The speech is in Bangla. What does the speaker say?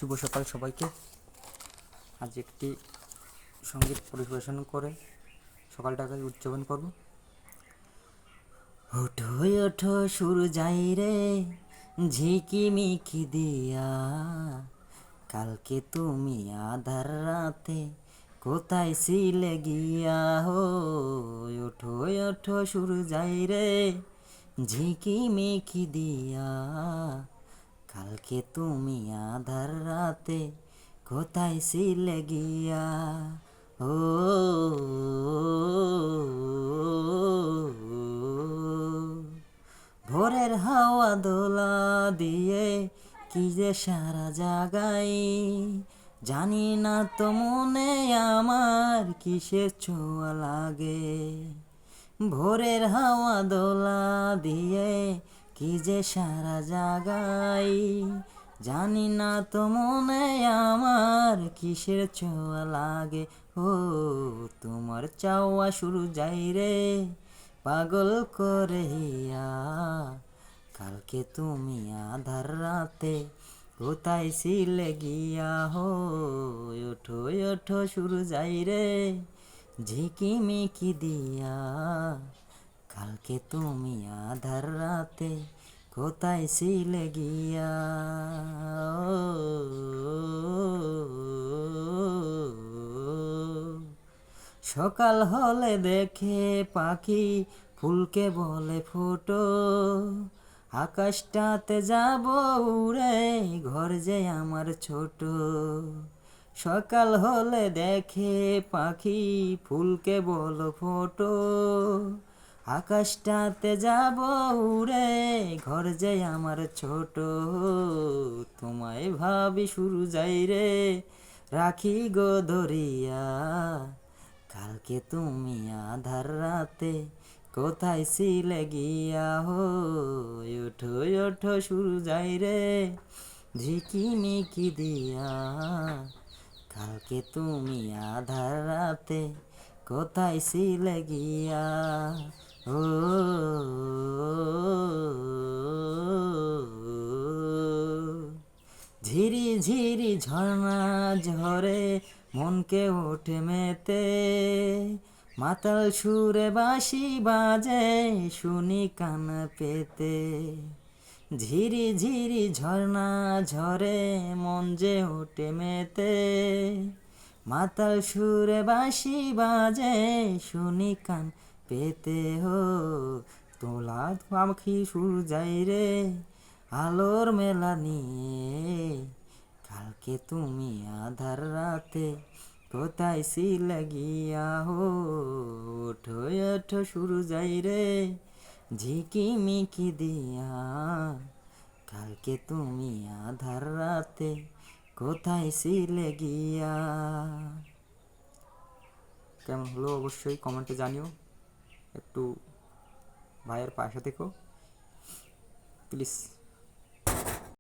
শুভ সকাল সবাইকে। আজ একটি সঙ্গীত পরিবেশন করে সকালটাকে উদযাপন করব। ওঠো ওঠো সুর যাই রে ঝিকিমিকি দিয়া, কালকে তুমি আধার রাতে কোথায় ছিলে গিয়া হো। ওঠো ওঠো সুর যাই রে ঝিকিমিকি দিয়া, কালকে তুমি আধার রাতে কোথায় ছিলে গিয়া। ও ভোরের হাওয়া দোলা দিয়ে কি যে সারা জাগাই, জানি না তো মনে আমার কিসের ছোঁয়া লাগে। ভোরের হাওয়া দোলা দিয়ে কি যে সারা জাগাই, জানি না তো মনে আমার কিসের ছোঁয়া লাগে। ও তোমার চাওয়া শুরু যাই রে পাগল করে হিয়া, কালকে তুমি আধার রাতে কোথায় ছিলে গিয়া হো। ওঠো ওঠো শুরু যাই রে ঝিকিমিকি দিয়া, কালকে তুমি আধার রাতে কোথায় ছিলে গিয়া। সকাল হলে দেখে পাখি ফুলকে বলে ফোটো, আকাশটাতে যাব উড়ে ঘর যে আমার ছোট। সকাল হলে দেখে পাখি ফুলকে বলো ফোটো, আকাশটাতে যাব উড়ে ঘর যে আমার ছোট। তোমায় ভাবি শুরু যাই রে রাখি গো ধরিয়া, কালকে তুমি আধার রাতে কোথায় ছিলে গিয়া হো। ওঠো ওঠো শুরু যাই রে ঝিকিমিকি দিয়া, কালকে তুমি আধার রাতে কোথায় ছিলে গিয়া। ও ঝিরি ঝিরি ঝর্ণা ঝরে মনকে ওঠে মেতে, মাতাল সুরে বাঁশি বাজে শুনি কান পেতে। ঝিরি ঝিরি ঝর্ণা ঝরে মন যে ওঠে মেতে, মাতাল সুরে বাঁশি বাজে শুনি কান পেতে। হো তোলা পাখি সুর যাই রে আলোর মেলা নিয়ে, কালকে তুমি আধার রাতে কোথায় ছিলে গিয়া হো। ওঠো ওঠো শুরু যাই রে ঝিকিমিকি দিয়া, কালকে তুমি আধার রাতে কোথায় ছিলে গিয়া। কেমন হলো অবশ্যই কমেন্টে জানিও। একটু ভাইয়ের পাশে থেকো প্লিজ।